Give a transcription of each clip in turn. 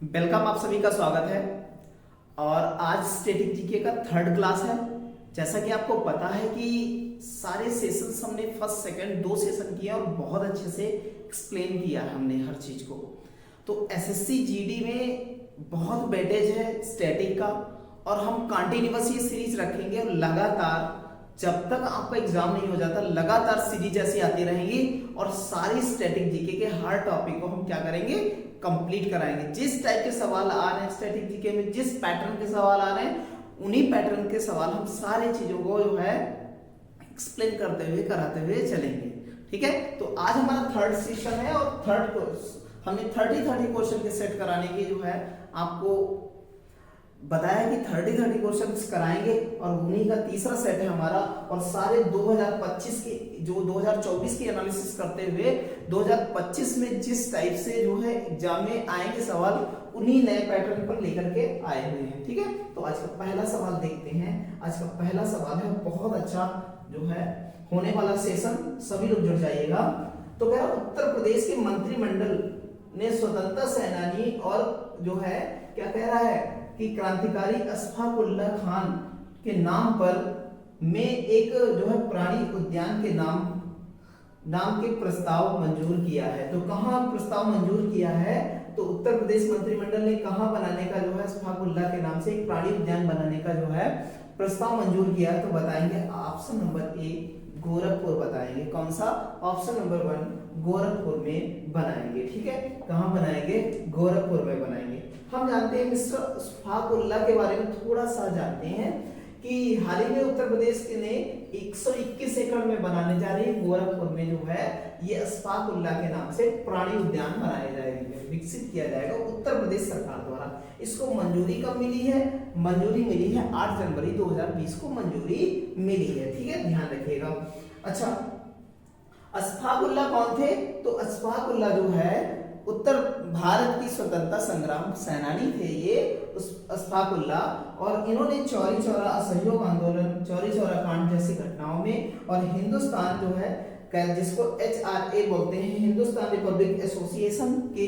Welcome, आप सभी का स्वागत है। और आज स्टैटिक जीके का थर्ड क्लास है। जैसा कि आपको पता है कि सारे सेशंस हमने फर्स्ट सेकंड दो सेशन किए और बहुत अच्छे से एक्सप्लेन किया है हमने हर चीज को। तो एसएससी जीडी में बहुत वेटेज है स्टैटिक का और हम कंटिन्यूअस ये सीरीज रखेंगे और लगातार जब तक आपका एग्जाम नहीं हो जाता लगातार सीरीज ऐसी आती रहेंगी और सारी स्टैटिक जीके के हर टॉपिक को हम क्या करेंगे, कंप्लीट कराएंगे। जिस टाइप के सवाल आ रहे हैं स्टैटिक जीके में, जिस पैटर्न के सवाल आ रहे हैं, उन्हीं पैटर्न के सवाल हम सारी चीजों को जो है एक्सप्लेन करते हुए कराते हुए चलेंगे। ठीक है, तो आज हमारा थर्ड सेशन है और थर्ड कोर्स हमने 30 क्वेश्चन के सेट कराने की जो है आपको बताया कि 30 क्वेश्चंस कराएंगे और उन्हीं का तीसरा सेट है हमारा। और सारे 2025 के जो 2024 की एनालिसिस करते हुए 2025 में जिस टाइप से जो है एग्जाम में आएंगे सवाल, उन्हीं नए पैटर्न पर लेकर के आए हुए हैं। ठीक है, तो आज का पहला सवाल देखते हैं। आज का पहला सवाल है बहुत अच्छा जो है होने वाला सेशन, सभी लोग जुड़ जाइएगा। तो क्या उत्तर प्रदेश के मंत्रिमंडल ने स्वतंत्रता सेनानी और जो है क्या कह रहा है कि क्रांतिकारी अशफाक उल्लाह खान के नाम पर में एक जो है प्राणी उद्यान के नाम के प्रस्ताव मंजूर किया है। तो कहां प्रस्ताव मंजूर किया है? तो उत्तर प्रदेश मंत्रिमंडल ने कहां बनाने का जो है अशफाक उल्लाह के नाम से एक प्राणी उद्यान बनाने का जो है प्रस्ताव मंजूर किया है। तो बताएंगे ऑप्शन नंबर ए गोरखपुर बताएंगे। कौन सा? ऑप्शन नंबर 1 गोरखपुर में बनाएंगे। ठीक है, कहां बनाएंगे? गोरखपुर में बनाएंगे। हम जानते हैं मिस्टर अशफाक उल्लाह के बारे में थोड़ा सा जानते हैं कि हाल ही में उत्तर प्रदेश ने 121 एकड़ में बनाने जा रही है गोरखपुर में जो है ये अशफाक उल्लाह के नाम से प्राणी उद्यान बनाया जाएगा, विकसित किया जाएगा उत्तर प्रदेश सरकार द्वारा। इसको मंजूरी कब मिली है? मंजूरी मिली है 8 जनवरी 2020 को मंजूरी मिली है। ठीक है, ध्यान रखिएगा। अच्छा, अशफाक उल्लाह कौन थे? तो अशफाक उल्लाह जो है उत्तर भारत की स्वतंत्रता संग्राम सेनानी थे ये अशफाक उल्लाह। और इन्होंने चौरी चौरा असहयोग आंदोलन, चौरी चौरा कांड जैसी घटनाओं में और हिंदुस्तान जो है जिसको HRA बोलते हैं, हिंदुस्तान रिपब्लिक एसोसिएशन के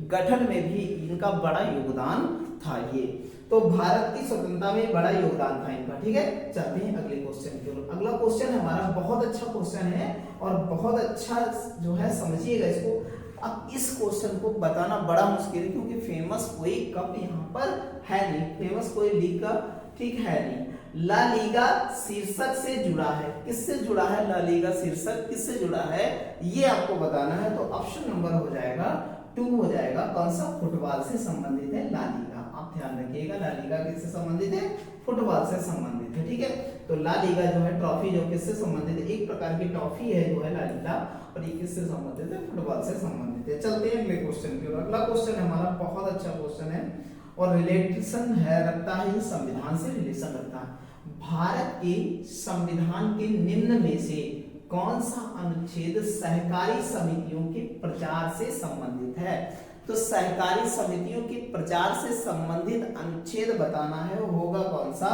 गठन में भी इनका बड़ा योगदान था। ये तो भारत की स्वतंत्रता में बड़ा योगदान था इनका। ठीक है, चलते हैं अगले क्वेश्चन की ओर। अगला क्वेश्चन हमारा बहुत अच्छा क्वेश्चन है और बहुत अच्छा जो है समझिएगा इसको। अब इस क्वेश्चन को बताना बड़ा मुश्किल है क्योंकि फेमस कोई कप यहाँ पर है नहीं, फेमस कोई लीग का ठीक है नहीं। ला लीगा शीर्षक से जुड़ा है। किससे जुड़ा है? ला लीगा शीर्षक किससे जुड़ा है ये आपको बताना है। तो ऑप्शन नंबर हो जाएगा 2 हो जाएगा। कौन सा? फुटबॉल से संबंधित है ला लीगा। आप ध्यान रखिएगा, ला लीगा किससे संबंधित है? फुटबॉल से संबंधित है। ठीक है, तो ला लीगा जो है ट्रॉफी जो किससे संबंधित है? एक प्रकार की ट्रॉफी है जो है ला लीगा और ये किससे संबंधित है? फुटबॉल से संबंधित है। चलते हैं अगले क्वेश्चन की ओर। अगला क्वेश्चन हमारा बहुत अच्छा क्वेश्चन है और रिलेशन है रखता है, ये संविधान से रिलेशन रखता है। भारत के संविधान के निम्न में से कौन सा अनुच्छेद सहकारी समितियों के प्रचार से संबंधित है? तो सहकारी समितियों के प्रचार से संबंधित अनुच्छेद बताना है, वो होगा कौन सा?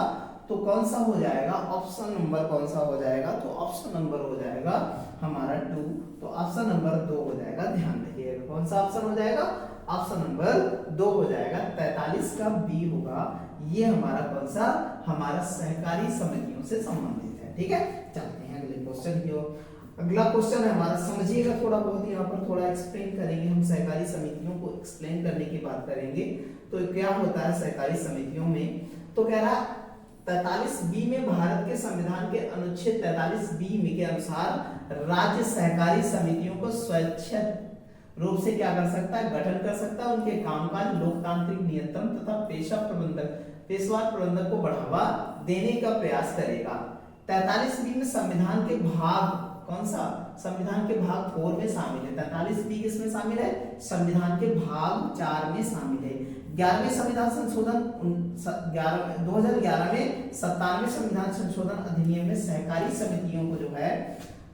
तो कौन सा हो जाएगा? ऑप्शन नंबर कौन सा हो जाएगा? तो ऑप्शन नंबर हो जाएगा हमारा 2। तो ऑप्शन नंबर 2 हो जाएगा। ध्यान रखिएगा, कौन सा ऑप्शन हो जाएगा? ऑप्शन नंबर 2 हो जाएगा। 43 का बी होगा। ये हमारा कौन सा? हमारा सहकारी समितियों से संबंधित है। ठीक है, चलते हैं अगले क्वेश्चन की ओर। अगला क्वेश्चन है हमारा, समझिएगा थोड़ा बहुत, यहाँ पर थोड़ा एक्सप्लेन करेंगे हम। सहकारी समितियों को एक्सप्लेन करने की बात करेंगे। तो क्या होता है सहकारी समितियों में? तो कह रहा 43B में भारत के संविधान के अनुच्छेद 43B में के अनुसार राज्य सहकारी समितियों को स्वैच्छिक रूप से क्या कर सकता है? गठन कर सकता है। उनके कामकाज लोकतांत्रिक नियंत्रण तथा पेशेवर प्रबंधन को बढ़ावा देने का प्रयास करेगा। 43B में संविधान के भाग कौन सा? संविधान के भाग 4 में शामिल है। 43B किसमें शामिल है? संविधान के भाग 4 में शामिल है। 11वें संविधान संशोधन 2011 में 97वें संविधान संशोधन अधिनियम में सहकारी समितियों को जो है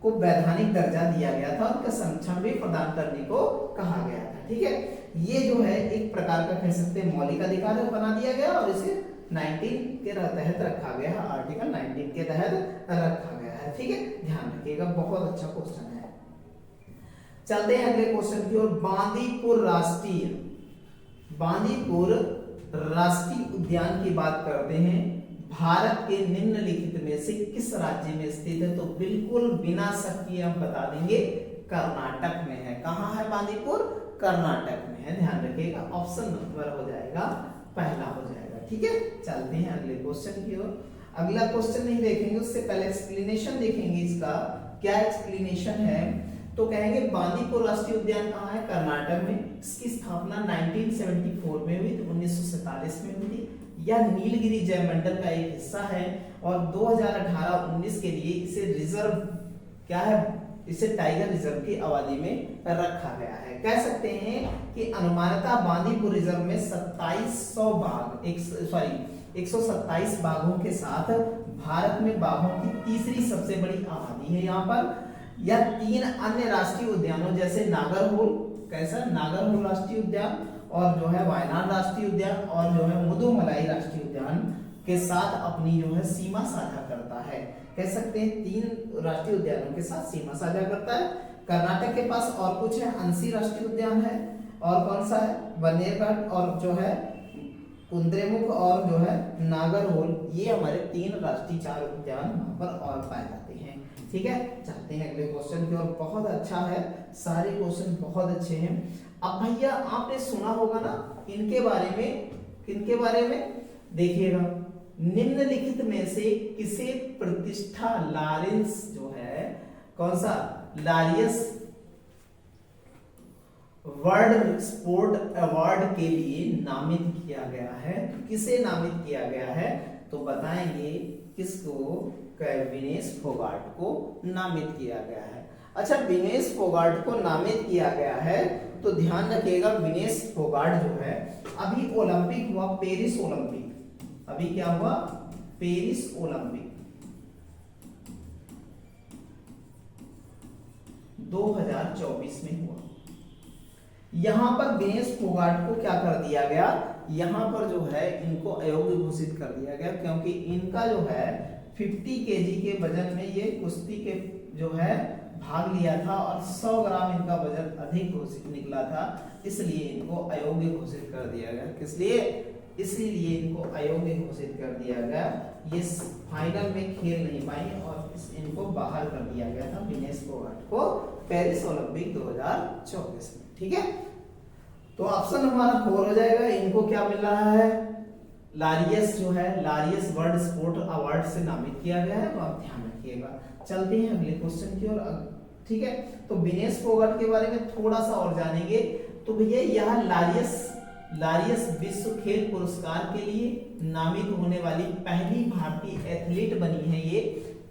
को वैधानिक दर्जा दिया गया था और उनका संरक्षण भी प्रदान करने को कहा गया था। ठीक है, ये जो है एक प्रकार का कह सकते हैं मौलिक अधिकार बना दिया गया और इसे 19 के तहत रखा गया है, आर्टिकल 19 के तहत रखा गया है। ठीक है, ध्यान रखिएगा, बहुत अच्छा क्वेश्चन है। चलते हैं अगले क्वेश्चन की ओर। बांदीपुर बांदीपुर राष्ट्रीय उद्यान की बात करते हैं, भारत के निम्नलिखित में से किस राज्य में स्थित है? तो बिल्कुल बिना शक किए हम बता देंगे कर्नाटक में है। कहाँ है बांदीपुर? कर्नाटक में है, ध्यान रखिएगा। ऑप्शन नंबर हो जाएगा पहला हो जाएगा। ठीक है, चलते हैं अगले क्वेश्चन की ओर। अगला क्वेश्चन नहीं देखेंगे, उससे पहले एक्सप्लेनेशन देखेंगे इसका। क्या एक्सप्लेनेशन है? तो कहेंगे बांदीपुर राष्ट्रीय उद्यान कहाँ है? कर्नाटक में। इसकी स्थापना 1974 में हुई थी, 1947 में हुई थी। यह नीलगिरी जैवमंडल का एक हिस्सा है और 2018-19 के लिए इसे रिजर्व क्या है, इसे टाइगर रिजर्व की आबादी में रखा गया है। कह सकते हैं कि अनुमानतः बांदीपुर रिजर्व में 2700 बाघ 127 बाघों के साथ भारत में बाघों की तीसरी सबसे बड़ी आबादी है यहाँ पर। यह 3 अन्य राष्ट्रीय उद्यानों जैसे नागरहोल, कैसा नागरहोल राष्ट्रीय उद्यान, और जो है वायनाड राष्ट्रीय उद्यान, और जो है मुदुमलाई राष्ट्रीय उद्यान के साथ अपनी जो है सीमा साझा करता है। कह सकते हैं 3 राष्ट्रीय उद्यानों के साथ सीमा साझा करता है। कर्नाटक के पास और कुछ है, अंसी राष्ट्रीय उद्यान है, और कौन सा है? बन्नेरघाट, और जो है कुद्रेमुख, और जो है नागरहोल। ये हमारे 3 राष्ट्रीय 4 उद्यान वहां पर और पाए जाते हैं। ठीक है, चलते हैं अगले क्वेश्चन की ओर। बहुत अच्छा है, सारे क्वेश्चन बहुत अच्छे हैं। अब भैया आपने सुना होगा ना इनके बारे में, किनके बारे में? देखिएगा, निम्नलिखित में से किसे प्रतिष्ठा लॉरेंस जो है, कौन सा? लॉरियस वर्ल्ड स्पोर्ट अवार्ड के लिए नामित किया गया है? किसे नामित किया गया है? तो बताएंगे किसको? विनेश फोगाट को नामित किया गया है। अच्छा, विनेश फोगाट को नामित किया गया है तो ध्यान रखिएगा, विनेश फोगाट जो है अभी ओलंपिक हुआ, पेरिस ओलंपिक, अभी क्या हुआ? पेरिस ओलंपिक 2024 में हुआ। यहां पर विनेश फोगाट को क्या कर दिया गया? यहां पर जो है इनको अयोग्य घोषित कर दिया गया, क्योंकि इनका जो है 50 केजी के वजन में ये कुश्ती के जो है भाग लिया था और 100 ग्राम इनका वजन अधिक घोषित निकला था, इसलिए इनको अयोग्य घोषित कर दिया गया। किस लिए? इसीलिए इनको अयोग्य घोषित कर दिया गया। ये फाइनल में खेल नहीं पाई और इनको बाहर कर दिया गया था, विनेश फोगाट को, पेरिस ओलंपिक 2024 में। ठीक है, तो ऑप्शन हमारा 4 हो जाएगा। इनको क्या मिल रहा है? लॉरियस जो है, लॉरियस वर्ल्ड स्पोर्ट अवार्ड से नामित किया गया है, तो आप ध्यान रखिएगा। चलते हैं अगले क्वेश्चन की ओर। ठीक है, तो विनेश फोगाट के बारे में थोड़ा सा और जानेंगे। तो भैया यह लॉरियस विश्व खेल पुरस्कार के लिए नामित होने वाली पहली भारतीय एथलीट बनी है। ये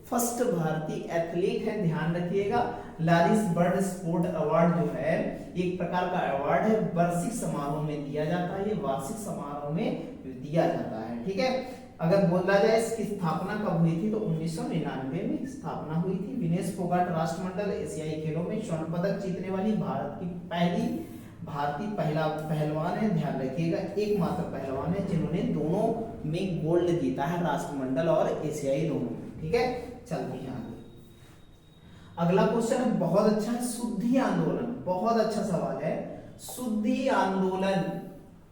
फर्स्ट भारतीय एथलीट है, ध्यान रखिएगा। लॉरिस वर्ल्ड स्पोर्ट अवार्ड जो है एक प्रकार का अवार्ड है, वार्षिक समारोह में दिया जाता है। ये वार्षिक समारोह में दिया जाता है। ठीक है, अगर बोला जाए इसकी स्थापना कब हुई थी तो 1999 में स्थापना हुई थी। विनेश फोगाट राष्ट्रमंडल एशियाई खेलों में स्वर्ण पदक जीतने वाली भारत की पहली भारतीय पहलवान है, ध्यान रखिएगा। एकमात्र पहलवान है जिन्होंने दोनों में गोल्ड जीता है, राष्ट्रमंडल और एशियाई दोनों। ठीक है, चलते हैं आगे। अगला क्वेश्चन है बहुत अच्छा है, शुद्धि आंदोलन। बहुत अच्छा सवाल है। शुद्धि आंदोलन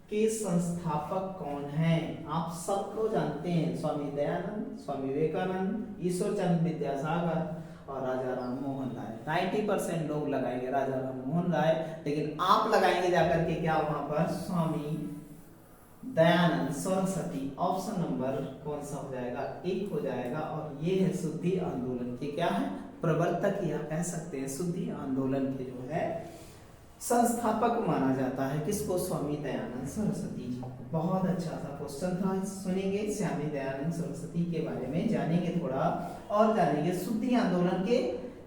के संस्थापक कौन हैं? आप सबको जानते हैं, स्वामी दयानंद, स्वामी विवेकानंद, ईश्वर चंद्र विद्यासागर और राजा राम मोहन राय। 90% लोग लगाएंगे राजा राम मोहन राय, लेकिन आप लगाएंगे जाकर के क्या वहां पर? स्वामी दयानंद सरस्वती। ऑप्शन नंबर कौन सा हो जाएगा? 1 हो जाएगा। और ये है शुद्धि आंदोलन के क्या है? प्रवर्तक, या कह सकते हैं शुद्धि आंदोलन के जो है संस्थापक माना जाता है। किसको? स्वामी दयानंद सरस्वती जी। बहुत अच्छा सा क्वेश्चन था, सुनेंगे स्वामी दयानंद सरस्वती के बारे में, जानेंगे थोड़ा और जानेंगे। शुद्धि आंदोलन के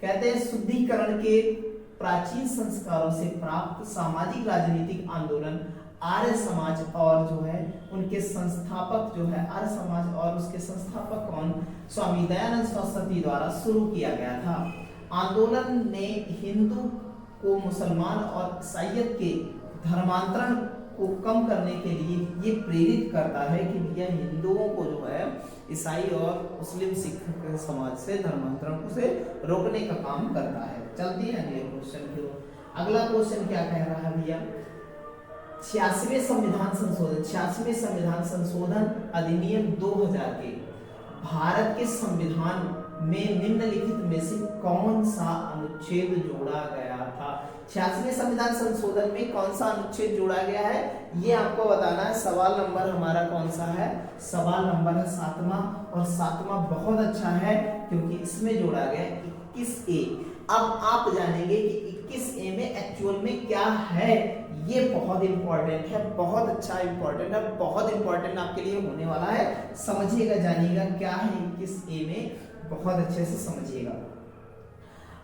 कहते हैं शुद्धिकरण के प्राचीन संस्कारों से प्राप्त सामाजिक राजनीतिक आंदोलन आर्य समाज, और जो है उनके संस्थापक जो है आर्य समाज और उसके संस्थापक कौन? स्वामी दयानंद सरस्वती द्वारा शुरू किया गया था। आंदोलन ने हिंदू को मुसलमान और ईसाइयत के धर्मांतरण को कम करने के लिए ये प्रेरित करता है कि भैया हिंदुओं को जो है ईसाई और मुस्लिम सिख समाज से धर्मांतरण से रोकने का काम करता है। चलती है अगले क्वेश्चन की ओर। अगला क्वेश्चन क्या कह रहा है भैया? 86वें संविधान संशोधन अधिनियम 2000 के भारत के संविधान में निम्नलिखित में से कौन सा अनुच्छेद जोड़ा गया था? 86वें संविधान संशोधन में कौन सा अनुच्छेद जोड़ा गया है, ये आपको बताना है। सवाल नंबर हमारा कौन सा है? सवाल नंबर है 7वां, और 7वां बहुत अच्छा है क्योंकि इसमें जोड़ा गया 21A। अब आप जानेंगे कि 21A में एक्चुअल में क्या है, ये बहुत इंपॉर्टेंट है, बहुत अच्छा इंपॉर्टेंट है, बहुत इंपॉर्टेंट आपके लिए होने वाला है। समझिएगा, जानिएगा क्या है 21A में, बहुत अच्छे से समझिएगा।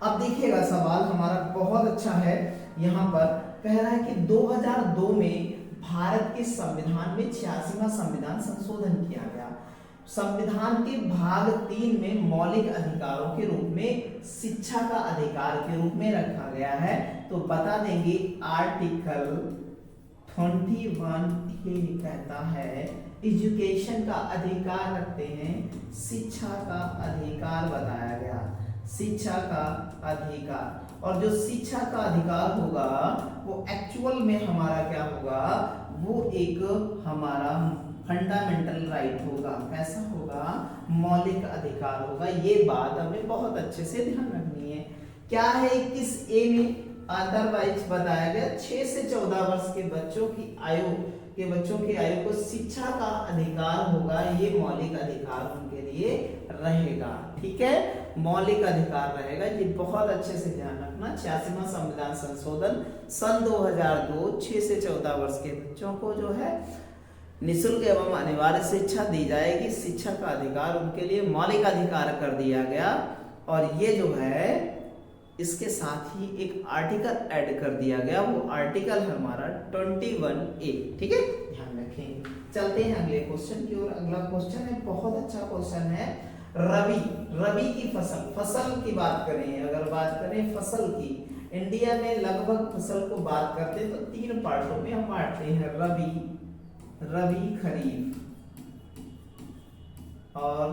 अब देखिएगा सवाल हमारा बहुत अच्छा है। यहाँ पर कह रहा है कि 2002 में भारत के संविधान में 86वां संविधान संशोधन किया गया। संविधान के भाग 3 में मौलिक अधिकारों के रूप में शिक्षा का अधिकार के रूप में रखा गया है। तो बता देंगे आर्टिकल 21 ये कहता है एजुकेशन का अधिकार रखते हैं, शिक्षा का अधिकार बताया गया, शिक्षा का अधिकार। और जो शिक्षा का अधिकार होगा वो एक्चुअल में हमारा क्या होगा, वो एक हमारा फंडामेंटल राइट होगा। कैसा होगा? मौलिक अधिकार होगा। ये बात हमें बहुत अच्छे से ध्यान रखनी है। क्या है 21A में? अदरवाइज बताया गया 6 से 14 वर्ष के बच्चों की आयु को शिक्षा का अधिकार होगा, ये मौलिक अधिकार उनके लिए रहेगा। ठीक है, मौलिक अधिकार रहेगा, ये बहुत अच्छे से ध्यान रखना। 86वां संविधान संशोधन सन 2002 6 से 14 वर्ष के बच्चों को जो है निःशुल्क एवं अनिवार्य शिक्षा दी जाएगी, शिक्षा का अधिकार उनके लिए मौलिक अधिकार कर दिया गया। और ये जो है इसके साथ ही एक आर्टिकल ऐड कर दिया गया, वो आर्टिकल है हमारा 21A। ठीक है, ध्यान रखें। चलते हैं अगले क्वेश्चन की ओर। अगला क्वेश्चन है, बहुत अच्छा क्वेश्चन है। रबी की फसल की बात करें, अगर बात करें फसल की, इंडिया में लगभग फसल को बात करते हैं तो 3 पार्टों में हम बांटते हैं, रबी, खरीफ और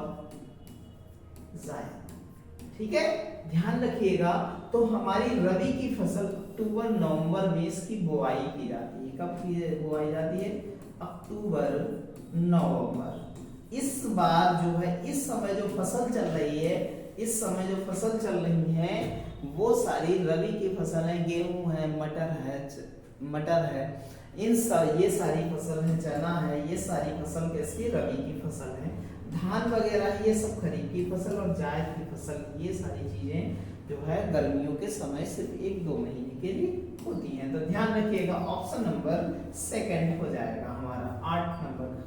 जायद। ठीक है, ध्यान रखिएगा। तो हमारी रबी की फसल अक्टूबर नवंबर में इसकी बुआई की जाती है। कब की बुआई जाती है? अक्टूबर नवंबर। इस बार जो है इस समय जो फसल चल रही है वो सारी रबी की फसल है। गेहूं है, मटर है, ये सारी फसल है, चना है, ये सारी फसल कैसी रबी की फसल है। धान वगैरह ये सब खरीफ की फसल और जायद की फसल, ये सारी चीजें जो है गर्मियों के समय सिर्फ 1-2 महीने के लिए होती हैं। तो ध्यान रखिएगा, ऑप्शन नंबर 2 हो जाएगा हमारा 8 नंबर का।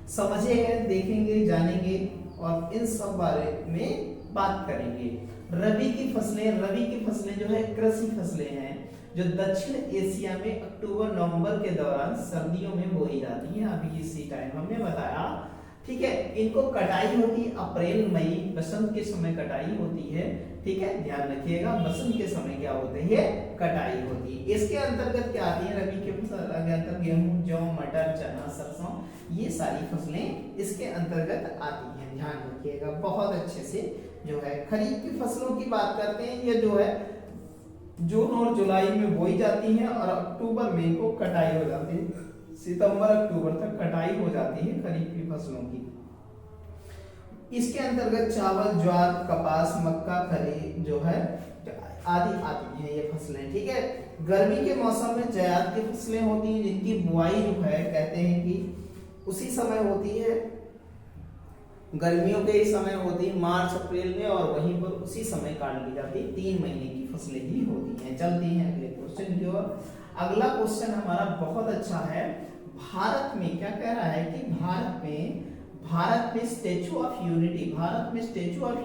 समझिएगा, देखेंगे, जानेंगे और इन सब बारे में बात करेंगे। रबी की फसलें जो है कृषि फसलें हैं जो दक्षिण एशिया में अक्टूबर नवंबर के दौरान सर्दियों में बोई जाती हैं। अभी इसी टाइम हमने बताया। ठीक है, इनको कटाई होती है अप्रैल मई बसंत के समय कटाई होती है। ठीक है, ध्यान रखिएगा, बसंत के समय क्या होते हैं? कटाई होती है। इसके अंतर्गत क्या आती है? रबी के फसल के अंतर्गत गेहूं, जौ, मटर, चना, सरसों, ये सारी फसलें इसके अंतर्गत आती हैं। ध्यान रखिएगा बहुत अच्छे से। जो है खरीफ की फसलों की बात करते हैं, ये जो है जून और जुलाई में बोई जाती हैं और अक्टूबर में इनको कटाई हो जाती है। सितंबर अक्टूबर तक कटाई हो जाती है खरीफ की फसलों की। इसके अंतर्गत चावल, ज्वार, कपास, मक्का, खरीफ जो है आदि आती हैं ये फसलें। ठीक है, गर्मी के मौसम में जायद की फसलें होती हैं जिनकी बुआई जो है कहते हैं कि उसी समय होती है, गर्मियों के ही समय होती है, मार्च अप्रैल में, और वहीं पर उसी समय काट ली जाती है। 3 महीने की फसलें ही होती हैं। चलती हैं अगले क्वेश्चन की ओर। अगला क्वेश्चन हमारा बहुत अच्छा है। भारत में क्या कह रहा है कि भारत में स्टैचू ऑफ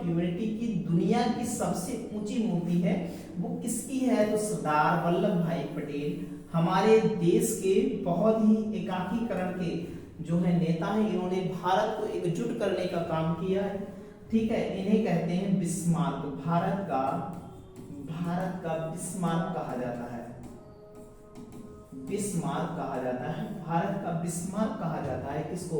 यूनिटी की दुनिया की सबसे ऊंची मूर्ति है, वो किसकी है? तो सरदार वल्लभ भाई पटेल, हमारे देश के बहुत ही एकाकीकरण के जो है नेता है। इन्होंने भारत को एकजुट करने का काम किया है। ठीक है, इन्हें कहते हैं बिस्मार्क। भारत का बिस्मार्क कहा जाता है। बिस्मार्क कहा जाता है, भारत का बिस्मार्क कहा जाता है किसको?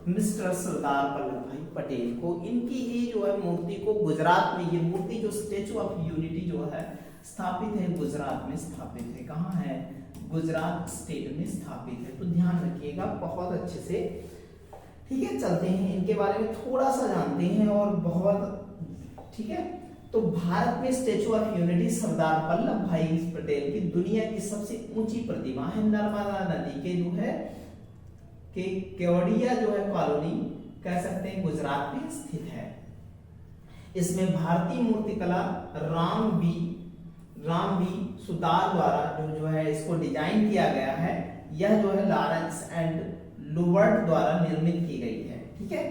मिस्टर सरदार वल्लभ भाई पटेल को। इनकी ही जो है मूर्ति को गुजरात में, ये मूर्ति जो स्टैचू ऑफ यूनिटी जो है स्थापित है गुजरात में स्थापित है। कहाँ है? गुजरात स्टेट में स्थापित है। तो ध्यान रखिएगा बहुत अच्छे से। ठीक है, चलते हैं इनके बारे में थोड़ा सा जानते हैं और बहुत ठीक है। तो भारत में statue of unity Sardar Vallabh भाई पटेल की दुनिया की सबसे ऊंची प्रतिमा है। नर्मदा नदी के जो है कि केवड़िया जो है कॉलोनी कह सकते हैं गुजरात में स्थित है। इसमें भारतीय मूर्तिकला राम बी सुतार द्वारा जो है इसको डिजाइन किया गया है। यह जो है लॉरेंस एंड लुबर्ट द्वारा निर्मित की गई है। ठीक है,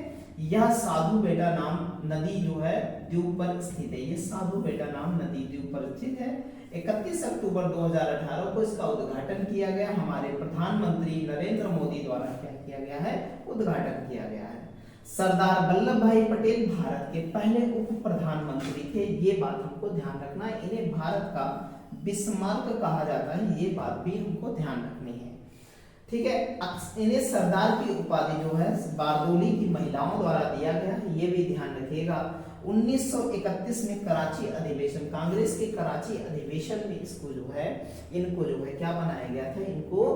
यह साधु बेटा नाम नदी जो है द्वीप पर स्थित है। ये साधु बेटा नाम नदी द्वीप पर स्थित है। 31 अक्टूबर 2018 को इसका उद्घाटन किया गया। हमारे प्रधानमंत्री नरेंद्र मोदी द्वारा क्या किया गया है, उद्घाटन किया गया है। सरदार वल्लभ भाई पटेल भारत के पहले उप प्रधानमंत्री थे। ये बात हमको ध्यान रखना है। इन्हें भारत का बिस्मार्क कहा जाता है, ये बात भी हमको ध्यान रखनी है। ठीक है, इन्हें सरदार की उपाधि जो है बारदोली की महिलाओं द्वारा दिया गया है, ये भी ध्यान रखिएगा। 1931 में कराची अधिवेशन, कांग्रेस के कराची अधिवेशन में इसको जो है इनको जो है क्या बनाया गया था, इनको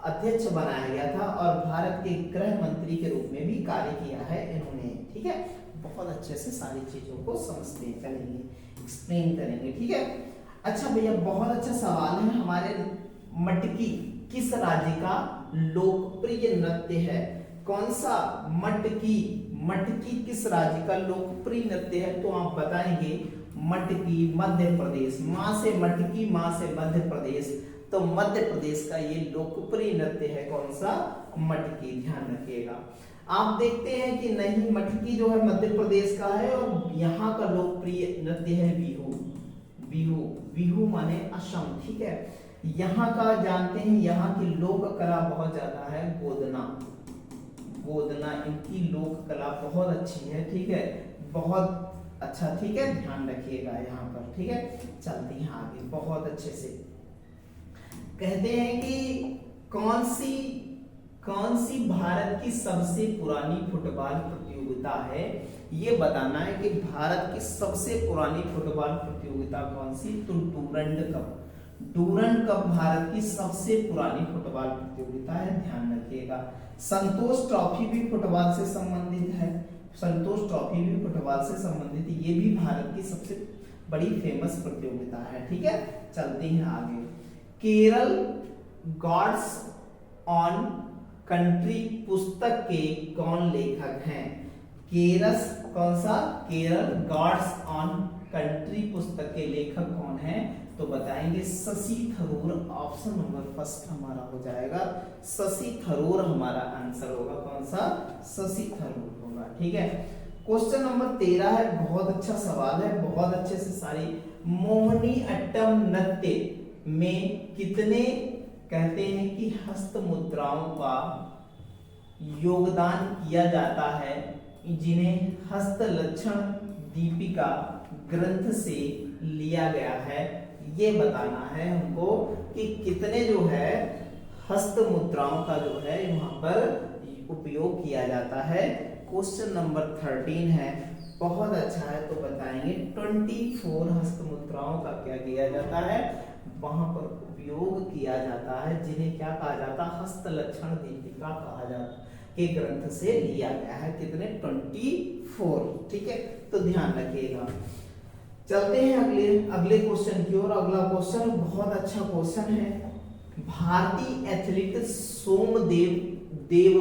अध्यक्ष बनाया गया था और भारत के गृह मंत्री के रूप में भी कार्य किया है इन्होंने। ठीक है, बहुत अच्छे से सारी चीजों को समझते चलेंगे, एक्सप्लेन करेंगे। ठीक है, अच्छा भैया बहुत अच्छा सवाल है। हमारे मटकी किस राज्य का लोकप्रिय नृत्य है? कौन सा? मटकी किस राज्य का लोकप्रिय नृत्य है? तो आप बताएंगे मटकी मध्य प्रदेश। मां से मटकी, मां से मध्य प्रदेश, तो मध्य प्रदेश का ये लोकप्रिय नृत्य है। कौन सा? मटकी। ध्यान रखिएगा। आप देखते हैं कि नहीं, मटकी जो है मध्य प्रदेश का है और यहाँ का लोकप्रिय नृत्य है बिहू। बिहू माने असम। ठीक है, यहाँ का जानते हैं, यहाँ की लोक कला बहुत ज्यादा है। गोदना इनकी लोक कला बहुत अच्छी है। ठीक है, बहुत अच्छा। ठीक है, ध्यान रखिएगा यहाँ पर। ठीक है, चलते हैं आगे बहुत अच्छे से। कहते हैं कि कौन सी भारत की सबसे पुरानी फुटबॉल प्रतियोगिता है? ये बताना है कि भारत की सबसे पुरानी फुटबॉल प्रतियोगिता कौन सी? तो डूरंड कप भारत की सबसे पुरानी फुटबॉल प्रतियोगिता है। ध्यान रखिएगा। संतोष ट्रॉफी भी फुटबॉल से संबंधित है। संतोष ट्रॉफी भी फुटबॉल से संबंधित है। ये भी भारत की सबसे बड़ी फेमस प्रतियोगिता है। ठीक है, चलते हैं आगे। केरल गॉड्स ऑन कंट्री पुस्तक के कौन लेखक हैं? कौन सा? केरल गॉड्स ऑन कंट्री पुस्तक के लेखक कौन हैं? तो बताएंगे Shashi Tharoor. Option number first हमारा हो जाएगा शशि थरूर, हमारा आंसर होगा। कौन सा? शशि थरूर होगा। ठीक है, क्वेश्चन नंबर 13 है। बहुत अच्छा सवाल है, बहुत अच्छे से सारी। मोहिनी अट्टम नृत्य में कितने कहते हैं कि हस्त मुद्राओं का योगदान किया जाता है, जिन्हें हस्त लक्षण दीपिका ग्रंथ से लिया गया है? ये बताना है हमको कि कितने जो है हस्त मुद्राओं का जो है वहां पर उपयोग किया जाता है। क्वेश्चन नंबर 13 है, बहुत अच्छा है। तो बताएंगे 24 हस्त मुद्राओं का क्या किया जाता है, वहां पर उपयोग किया जाता है, जिन्हें क्या कहा जाता है? हस्त लक्षण दीपिका कहा जाता के ग्रंथ से लिया गया है। कितने? 24। ठीक है, तो ध्यान रखिएगा। चलते हैं अगले क्वेश्चन की ओर। अगला क्वेश्चन बहुत अच्छा क्वेश्चन है। भारतीय एथलीट सोमदेव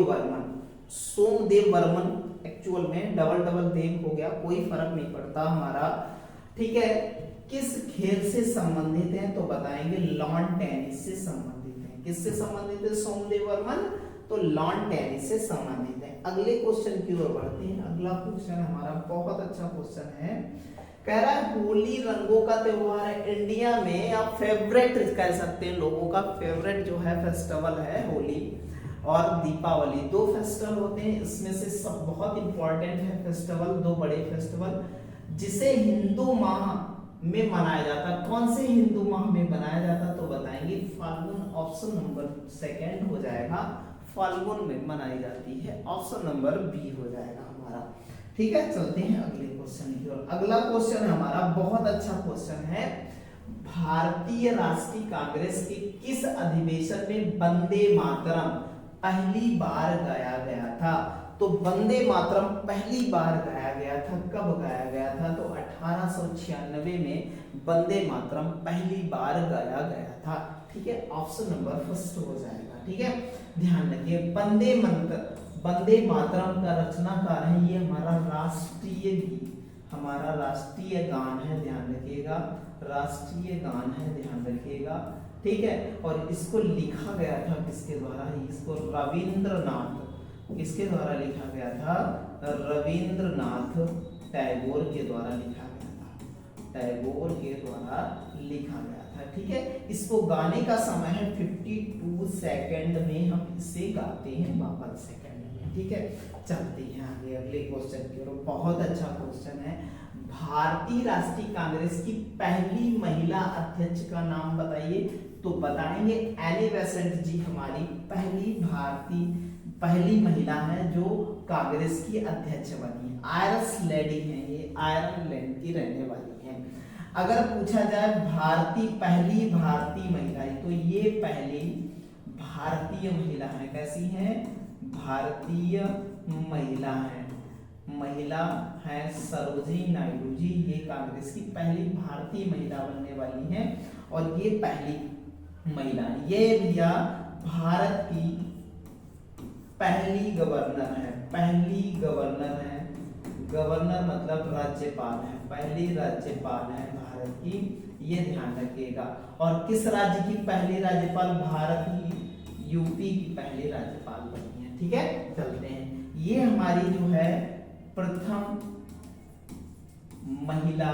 वर्मन, एक्चुअल में डबल देव हो गया, कोई फर्क नहीं पड़ता हमारा। ठीक है, किस खेल से संबंधित है? तो बताएंगे लॉन टेनिस से संबंधित है। किससे संबंधित है सोमदेव वर्मन? तो लॉन टेनिस से संबंधित है। अगले क्वेश्चन की ओर बढ़ते हैं। अगला क्वेश्चन हमारा बहुत अच्छा क्वेश्चन है। कह रहा है होली रंगों का त्योहार है। इंडिया में आप फेवरेट कह सकते हैं, लोगों का फेवरेट जो है फेस्टिवल है होली और दीपावली। 2 फेस्टिवल होते हैं, इसमें से सब बहुत इंपॉर्टेंट है फेस्टिवल, 2 बड़े फेस्टिवल जिसे हिंदू माह में मनाया जाता। कौन से हिंदू माह में मनाया जाता? तो बताएंगे फाल्गुन। ऑप्शन नंबर 2 हो जाएगा, फाल्गुन में मनाई जाती है। ऑप्शन नंबर बी हो जाएगा हमारा। ठीक है, चलते हैं अगले क्वेश्चन की ओर। अगला क्वेश्चन हमारा बहुत अच्छा क्वेश्चन है। भारतीय राष्ट्रीय कांग्रेस के किस अधिवेशन में वंदे मातरम पहली बार गाया गया था? तो वंदे मातरम पहली बार गाया गया था, कब गाया गया था? तो 1896 में वंदे मातरम पहली बार गाया गया था। ठीक है, ऑप्शन नंबर फर्स्ट हो जाएगा। ठीक है, ध्यान रखिए वंदे मातरम का रचनाकार है, ये हमारा राष्ट्रीय गीत, हमारा राष्ट्रीय गान है, ध्यान रखिएगा, राष्ट्रीय गान है, ध्यान रखिएगा। ठीक है, और इसको लिखा गया था किसके द्वारा? इसको रविंद्रनाथ, किसके द्वारा लिखा गया था? रविंद्रनाथ टैगोर के द्वारा लिखा गया था, टैगोर के द्वारा लिखा गया था। ठीक है, इसको गाने का समय है 52 सेकंड में, हम इसे गाते हैं 52 सेकंड में। ठीक है, चलते हैं आगे अगले क्वेश्चन की ओर। बहुत अच्छा क्वेश्चन है। भारतीय राष्ट्रीय कांग्रेस की पहली महिला अध्यक्ष का नाम बताइए। तो बताएंगे एनी बेसेंट जी हमारी पहली महिला है जो कांग्रेस की अध्यक्ष बनी है। आयरस लेडी है, ये आयरलैंड की रहने वाली है। अगर पूछा जाए पहली भारतीय महिला, तो ये पहली भारतीय महिला है। कैसी है? भारतीय महिला है सरोजिनी नायडू जी, ये कांग्रेस की पहली भारतीय महिला बनने वाली है और ये पहली महिला है। ये भैया भारत की पहली गवर्नर है, गवर्नर मतलब राज्यपाल है, पहली राज्यपाल है भारत की, ये ध्यान रखिएगा। और किस राज्य की पहली राज्यपाल? भारत की यूपी की पहली राज्यपाल बनी है। ठीक है, चलते हैं। ये हमारी जो है प्रथम महिला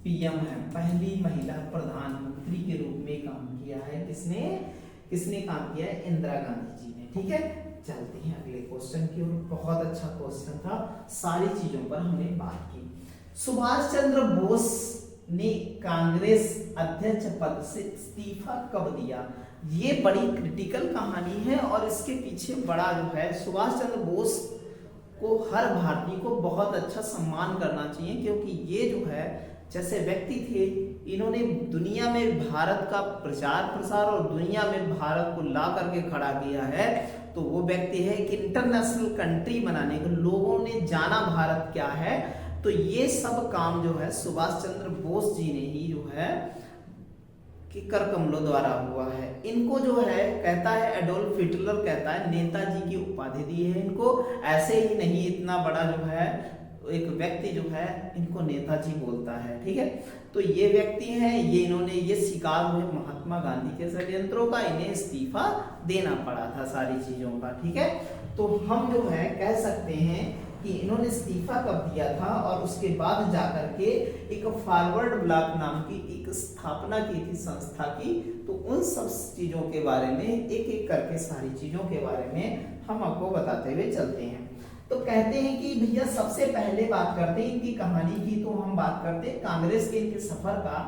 पीएम है, पहली महिला प्रधानमंत्री के रूप में काम किया है। किसने काम किया है? इंदिरा गांधी जी ने। ठीक है, चलते हैं अगले क्वेश्चन की ओर। बहुत अच्छा क्वेश्चन था, सारी चीजों पर हमने बात की। सुभाष चंद्र बोस ने कांग्रेस अध्यक्ष पद से इस्तीफा कब दिया? ये बड़ी क्रिटिकल कहानी है और इसके पीछे बड़ा जो है, सुभाष चंद्र बोस को हर भारतीय को बहुत अच्छा सम्मान करना चाहिए, क्योंकि ये जो है जैसे व्यक्ति थे, इन्होंने दुनिया में भारत का प्रचार प्रसार और दुनिया में भारत को ला करके खड़ा किया है। तो वो व्यक्ति है कि इंटरनेशनल कंट्री बनाने को लोगों ने जाना भारत क्या है। तो ये सब काम जो है सुभाष चंद्र बोस जी ने ही जो है कि कर कमलों द्वारा हुआ है। इनको जो है कहता है एडोल्फ हिटलर कहता है नेताजी की उपाधि दी है इनको, ऐसे ही नहीं, इतना बड़ा जो है एक व्यक्ति जो है इनको नेताजी बोलता है। ठीक है, तो ये व्यक्ति हैं, ये शिकार हुए महात्मा गांधी के षड्यंत्रों का, इन्हें इस्तीफा देना पड़ा था सारी चीजों का। ठीक है, तो हम जो है कह सकते हैं कि इन्होंने इस्तीफा कब दिया था और उसके बाद जाकर के एक फॉरवर्ड ब्लॉक नाम की एक स्थापना की थी संस्था की। तो उन सब चीजों के बारे में एक एक करके सारी चीजों के बारे में हम आपको बताते हुए चलते हैं। तो कहते हैं कि भैया सबसे पहले बात करते हैं इनकी कहानी की, तो हम बात करते हैं कांग्रेस के इनके सफर का।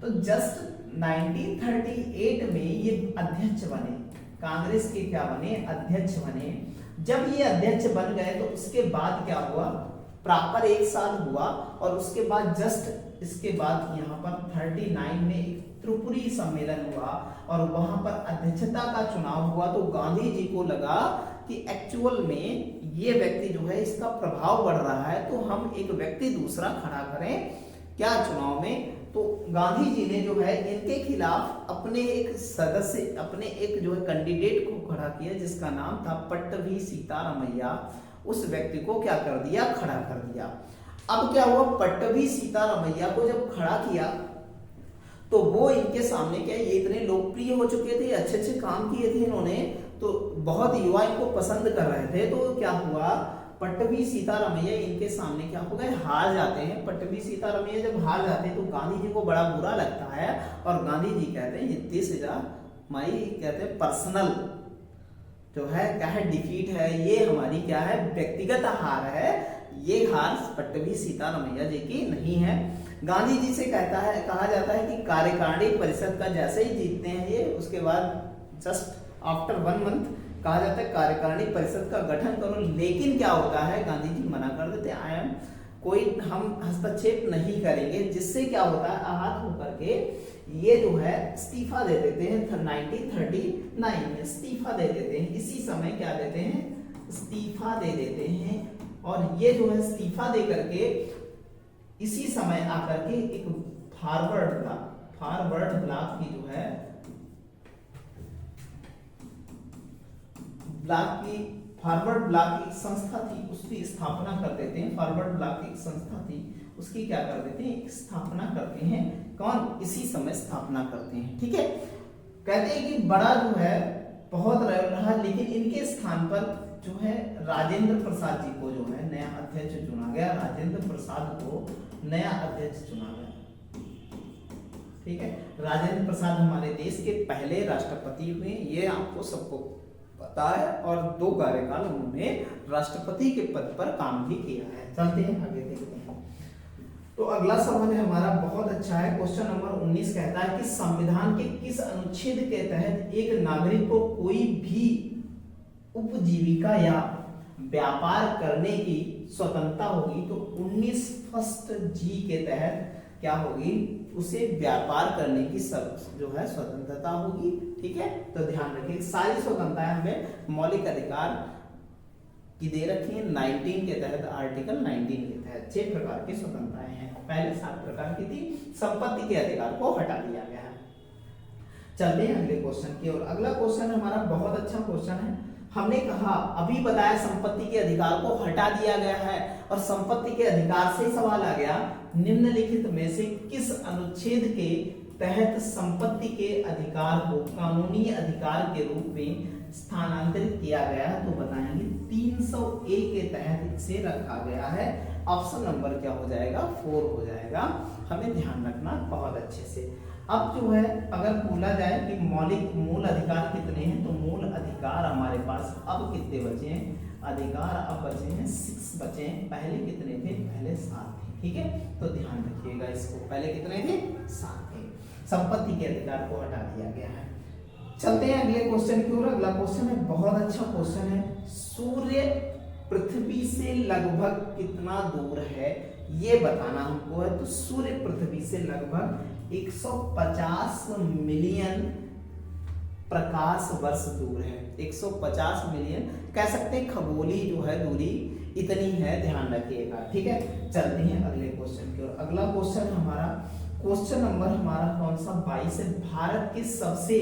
तो जस्ट 1938 में ये अध्यक्ष बने, कांग्रेस के क्या बने? अध्यक्ष बने। जब ये अध्यक्ष बन गए तो उसके बाद क्या हुआ? प्रॉपर 1 साल हुआ और उसके बाद जस्ट इसके बाद यहाँ पर 39 में एक त्रिपुरी सम्मेलन हुआ और वहां पर अध्यक्षता का चुनाव हुआ। तो गांधी जी को लगा कि एक्चुअल में ये व्यक्ति जो है इसका प्रभाव बढ़ रहा है, तो हम एक व्यक्ति दूसरा खड़ा करें क्या चुनाव में। तो गांधी जी ने जो है इनके खिलाफ अपने एक सदस्य, अपने एक जो है कैंडिडेट को खड़ा किया जिसका नाम था पट्टभी सीतारामैया। उस व्यक्ति को क्या कर दिया? खड़ा कर दिया। अब क्या हुआ? पट्टभी सीतारामैया को जब खड़ा किया तो वो इनके सामने क्या, ये इतने लोकप्रिय हो चुके थे, अच्छे अच्छे काम किए थे इन्होंने, तो बहुत युवा इनको पसंद कर रहे थे। तो क्या हुआ? पट्टभी सीतारामैया इनके सामने क्या हो गए? हार जाते हैं। पट्टभी सीतारामैया जब हार जाते हैं तो गांधी जी को बड़ा बुरा लगता है और गांधी जी कहते हैं दिस इज माई, कहते हैं पर्सनल जो है क्या है, डिफीट है, ये हमारी क्या है, व्यक्तिगत हार है, ये हार पट्टभी सीतारामैया जी की नहीं है। गांधी जी से कहा जाता है कि कार्यकारिणी परिषद का जैसे ही जीतते हैं ये, उसके बाद जस्ट आफ्टर 1 मंथ कहा जाता है कार्यकारिणी परिषद का गठन करो। लेकिन क्या होता है, गांधी जी मना कर देते, आई एम कोई हम हस्तक्षेप नहीं करेंगे, जिससे क्या होता है आहत होकर के ये जो है इस्तीफा दे देते हैं 1939 में इस्तीफा दे देते हैं। इसी समय क्या देते हैं, इस्तीफा दे देते हैं। और ये जो है इस्तीफा दे करके इसी समय आकर के एक फॉरवर्ड ब्लॉक की जो है फॉरवर्ड ब्लॉक की संस्था थी, उसकी स्थापना कर देते हैं। फॉरवर्ड ब्लॉक की संस्था थी, उसकी क्या कर देते हैं, स्थापना करते हैं। कौन, इसी समय स्थापना करते हैं। ठीक है, कहते हैं कि बड़ा जो है बहुत रहा, लेकिन इनके स्थान पर जो है राजेंद्र प्रसाद जी को जो है नया अध्यक्ष चुना गया। राजेंद्र प्रसाद को नया अध्यक्ष चुना गया। ठीक है, राजेंद्र प्रसाद हमारे देश के पहले राष्ट्रपति हुए, ये आपको सबको पता है, और 2 कार्यकाल उन्होंने राष्ट्रपति के पद पर काम भी किया है। चलते हैं आगे देखते हैं। तो अगला सवाल है हमारा, बहुत अच्छा है। क्वेश्चन नंबर 19 कहता है कि संविधान के किस अनुच्छेद के तहत एक नागरिक को कोई भी उपजीविका या व्यापार करने की स्वतंत्रता होगी? तो 19 फर्स्ट जी के तहत क्या होगी, उसे व्यापार करने की जो है स्वतंत्रता होगी। ठीक है, तो ध्यान रखिए सारी स्वतंत्रताएं हमें मौलिक अधिकार की दे रखी है 19 के तहत, आर्टिकल 19 के तहत 6 प्रकार की स्वतंत्रताएं हैं। पहले 7 प्रकार की थी, संपत्ति के अधिकार को हटा दिया गया है। चलते हैं अगले क्वेश्चन की ओर। अगला क्वेश्चन हमारा बहुत अच्छा क्वेश्चन है। हमने कहा अभी बताया संपत्ति के अधिकार को हटा दिया गया है, और संपत्ति के अधिकार से सवाल आ गया, निम्नलिखित में से किस अनुच्छेद के तहत संपत्ति के अधिकार को कानूनी अधिकार के रूप में स्थानांतरित किया गया है? तो बताएंगे 301 के तहत इसे रखा गया है। ऑप्शन नंबर क्या हो जाएगा, 4 हो जाएगा। हमें ध्यान रखना बहुत अच्छे से। अब जो है अगर बोला जाए कि मौलिक मूल अधिकार कितने हैं, तो मूल अधिकार हमारे पास अब कितने बचे हैं, अधिकार अब बचे हैं 6 बचे हैं। पहले कितने थे, पहले 7 थे। ठीक है, तो ध्यान रखिएगा इसको, पहले कितने थे, 7 थे। संपत्ति के अधिकार को हटा दिया गया है। चलते हैं अगले क्वेश्चन की ओर। अगला क्वेश्चन है बहुत अच्छा क्वेश्चन है, सूर्य पृथ्वी से लगभग कितना दूर है ये बताना हमको है। तो सूर्य पृथ्वी से लगभग 150 मिलियन प्रकाश वर्ष दूर है। 150 मिलियन कह सकते हैं, खगोलीय जो है दूरी इतनी है, ध्यान रखिएगा। ठीक है, चलते हैं अगले क्वेश्चन की ओर। अगला क्वेश्चन हमारा, क्वेश्चन नंबर हमारा कौन सा, 22 है। भारत के सबसे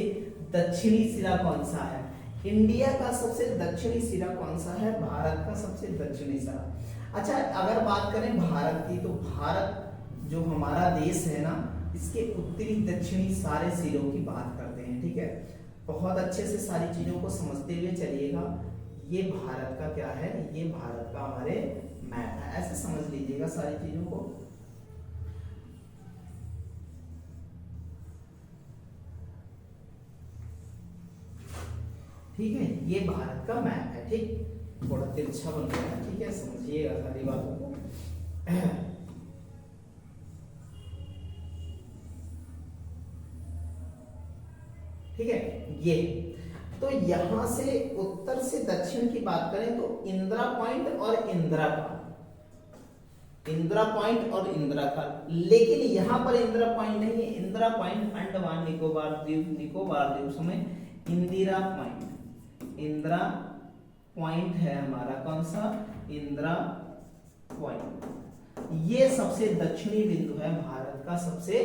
दक्षिणी सिरा कौन सा है? इंडिया का सबसे दक्षिणी सिरा कौन सा है? भारत का सबसे दक्षिणी सिरा। अच्छा, अगर बात करें भारत की, तो भारत जो हमारा देश है ना, इसके उत्तरी दक्षिणी सारे सिरों की बात करते हैं। ठीक है, बहुत अच्छे से सारी चीजों को समझते हुए चलिएगा। ये भारत का क्या है, ये भारत का हमारे मैप है, ऐसे समझ लीजिएगा सारी चीजों को। ठीक है, ये भारत का मैप है। ठीक, थोड़ा तिरछा बन गया है। ठीक है, समझिएगा सारी बातों को। ठीक है, ये तो यहां से उत्तर से दक्षिण की बात करें तो इंदिरा पॉइंट और इंदिरा का, इंदिरा पॉइंट और इंदिरा का, लेकिन यहां पर इंदिरा पॉइंट नहीं है। इंदिरा पॉइंट अंडमान निकोबार द्वीप, निकोबार द्वीप समय इंदिरा पॉइंट, इंदिरा पॉइंट है हमारा कौन सा, इंदिरा पॉइंट। ये सबसे दक्षिणी बिंदु है, भारत का सबसे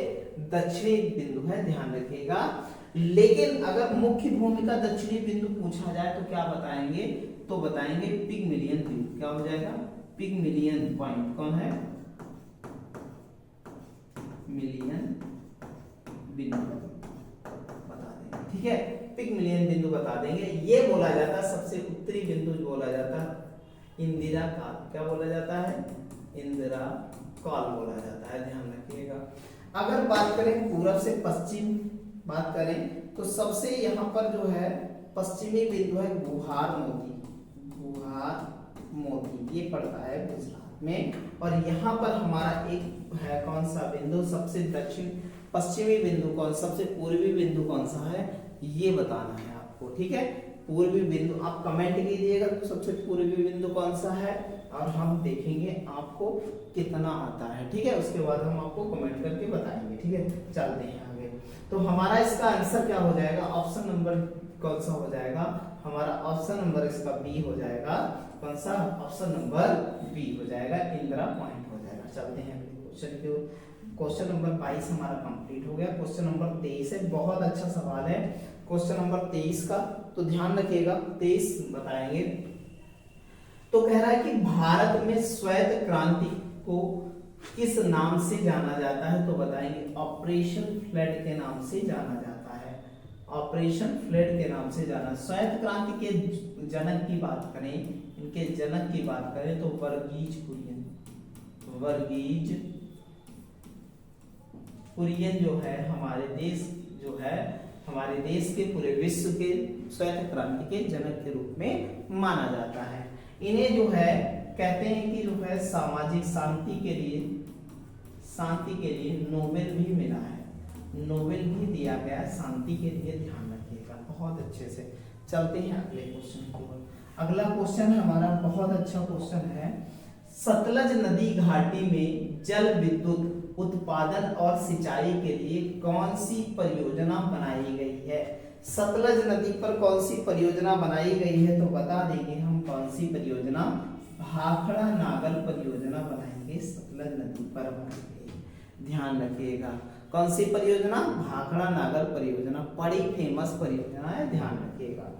दक्षिणी बिंदु है, ध्यान रखिएगा। लेकिन अगर मुख्य भूमि का दक्षिणी बिंदु पूछा जाए तो क्या बताएंगे, तो बताएंगे पिगमिलियन द्वीप। क्या हो जाएगा, पिगमिलियन पॉइंट कौन है, मिलियन बिंदु बता देंगे। ठीक है, पिगमिलियन बिंदु बता देंगे। ये बोला जाता है सबसे उत्तरी बिंदु, बोला जाता है इंदिरा काल। क्या बोला जाता है, इंदिरा काल बोला जाता है, ध्यान रखिएगा। अगर बात करें पूर्व से पश्चिम बात करें तो सबसे यहाँ पर जो है पश्चिमी बिंदु है गुहार मोती, गुहार मोती, ये पड़ता है गुजरात में। और यहाँ पर हमारा एक है कौन सा बिंदु, सबसे दक्षिण पश्चिमी बिंदु कौन, सबसे पूर्वी बिंदु कौन सा है, ये बताना है आपको। ठीक है, पूर्वी बिंदु आप कमेंट कीजिएगा तो सबसे पूर्वी बिंदु कौन सा है, और हम देखेंगे आपको कितना आता है। ठीक है, उसके बाद हम आपको कमेंट करके बताएंगे। ठीक है, चलते हैं आगे। तो हमारा इसका आंसर क्या हो जाएगा, ऑप्शन नंबर कौन सा हो जाएगा, हमारा ऑप्शन नंबर इसका बी हो जाएगा। कौन सा, ऑप्शन नंबर बी हो जाएगा, इंदिरा पॉइंट हो जाएगा। चलते हैं अगले क्वेश्चन की ओर। क्वेश्चन नंबर 22 हमारा कंप्लीट हो गया। क्वेश्चन नंबर 23 है, बहुत अच्छा सवाल है क्वेश्चन नंबर 23 का, तो ध्यान रखिएगा। 23 बताएंगे तो कह रहा है कि भारत में श्वेत क्रांति को किस नाम से जाना जाता है, तो बताएंगे ऑपरेशन फ्लड के नाम से जाना जाता है। ऑपरेशन फ्लड के नाम से जाना। श्वेत क्रांति के जनक की बात करें, इनके जनक की बात करें तो वर्गीज कुरियन। वर्गीज कुरियन जो है हमारे देश, जो है हमारे देश के पूरे विश्व के श्वेत क्रांति के जनक के रूप में माना जाता है। इन्हें जो है कहते हैं कि जो है सामाजिक शांति के लिए नोबेल भी मिला है। नोबेल भी दिया गया है शांति के लिए, ध्यान रखिएगा बहुत अच्छे से। चलते हैं अगले क्वेश्चन की ओर। अगला क्वेश्चन हमारा बहुत अच्छा क्वेश्चन है। सतलज नदी घाटी में जल विद्युत उत्पादन और सिंचाई के लिए कौन सी परियोजना बनाई गई है। सतलज नदी पर कौन सी परियोजना बनाई गई है, तो बता देंगे हम कौन सी परियोजना, भाखड़ा नागल परियोजना बनाएंगे, सतलज नदी पर बनाएंगे। ध्यान रखिएगा कौन सी परियोजना, भाखड़ा नागल परियोजना, बड़ी फेमस परियोजना है, ध्यान रखिएगा।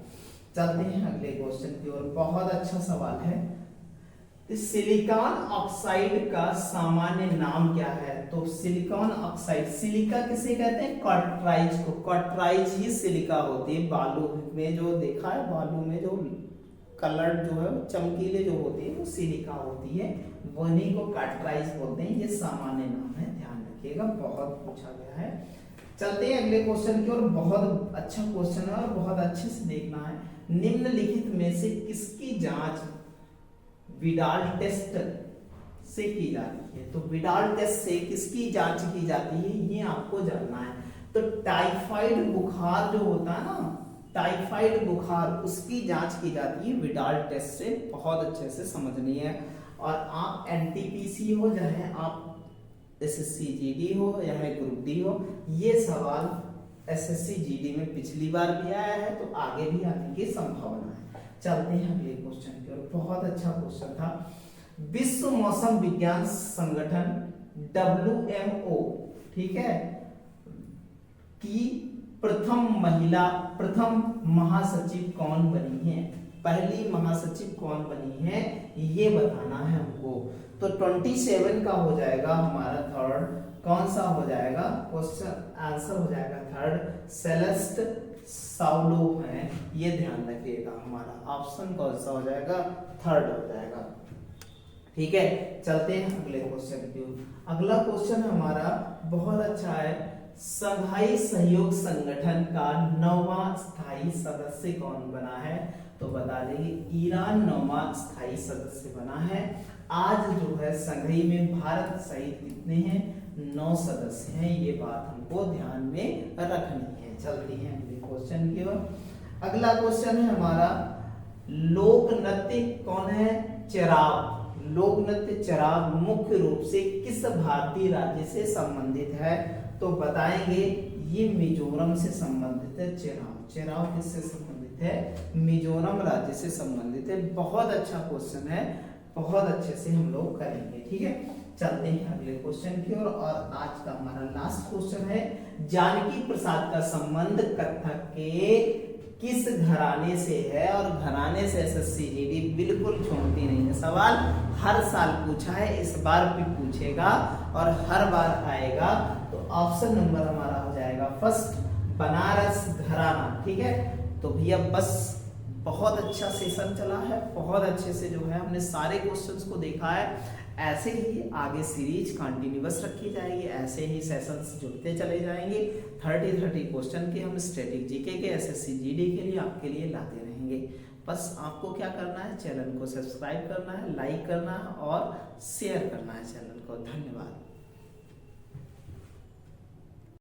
चलते हैं अगले क्वेश्चन की ओर। बहुत अच्छा सवाल है। सिलिकॉन ऑक्साइड का सामान्य नाम क्या है, तो सिलिकॉन ऑक्साइड, सिलिका किसे कहते हैं, क्वार्टराइज को। क्वार्टराइज ही सिलिका होती है। बालू में जो देखा है, बालू में जो कलर जो है चमकीले जो होती है वो सिलिका होती है, वही को क्वार्टराइज बोलते हैं। ये सामान्य नाम है, ध्यान रखिएगा, बहुत पूछा गया है। चलते हैं अगले क्वेश्चन की ओर। बहुत अच्छा क्वेश्चन है और बहुत अच्छे से देखना है। निम्नलिखित में से किसकी जांच विडाल टेस्ट से की जाती है, तो विडाल टेस्ट से किसकी जांच की जाती है ये आपको जानना है। तो टाइफाइड बुखार जो होता है ना, टाइफाइड बुखार, उसकी जांच की जाती है विडाल टेस्ट से, बहुत अच्छे से समझनी है। और आप एनटीपीसी हो चाहे आप एसएससी जीडी हो या ग्रुप डी हो, ये सवाल एसएससी जीडी में पिछली बार भी आया है, तो आगे भी आने की संभावना है। चलते हैं अगले क्वेश्चन की ओर। बहुत अच्छा क्वेश्चन था। विश्व मौसम विज्ञान संगठन WMO, ठीक है, की प्रथम महासचिव कौन बनी है, पहली महासचिव कौन बनी है ये बताना है हमको। तो 27 का हो जाएगा हमारा थर्ड, कौन सा हो जाएगा, क्वेश्चन आंसर हो जाएगा थर्ड, सेलेस्ट साउलोव है, ये ध्यान रखिएगा। हमारा ऑप्शन कौन सा हो जाएगा, थर्ड हो जाएगा। ठीक है, चलते हैं अगले क्वेश्चन की ओर। अगला क्वेश्चन हमारा बहुत अच्छा है। संघाई सहयोग संगठन का 9वां स्थायी सदस्य कौन बना है, तो बता देंगे ईरान 9वां स्थायी सदस्य बना है। आज जो है संघाई में भारत सहित कितने हैं, 9 सदस्य हैं, ये बात हमको ध्यान में रखनी है। चलते हैं अगले क्वेश्चन की ओर। अगला क्वेश्चन है हमारा, लोक नृत्य कौन है, चराव। लोक नृत्य चराव मुख्य रूप से किस भारतीय राज्य से संबंधित है, तो बताएंगे ये मिजोरम से संबंधित है। चराव किससे संबंधित है, मिजोरम राज्य से संबंधित है। बहुत अच्छा क्वेश्चन है, बहुत अच्छे से हम लोग करेंगे। ठीक है, चलते हैं अगले क्वेश्चन की ओर। और आज का हमारा लास्ट क्वेश्चन है, जानकी प्रसाद का संबंध कथक के किस घराने से है, और घराने से एसएससी जीडी बिल्कुल छोड़ती नहीं है। सवाल हर साल पूछा है, इस बार भी पूछेगा और हर बार आएगा। तो ऑप्शन नंबर हमारा हो जाएगा फर्स्ट, बनारस घराना। ठीक है, तो भैया बस बहुत अच्छा सेशन चला है, बहुत अच्छे से जो है हमने सारे क्वेश्चंस को देखा है। ऐसे ही आगे सीरीज कंटिन्यूअस रखी जाएगी, ऐसे ही सेशंस जुड़ते चले जाएंगे। 30 क्वेश्चन के हम स्टैटिक जीके के एसएससी जीडी के लिए आपके लिए लाते रहेंगे। बस आपको क्या करना है, चैनल को सब्सक्राइब करना है, लाइक करना है और शेयर करना है चैनल को। धन्यवाद।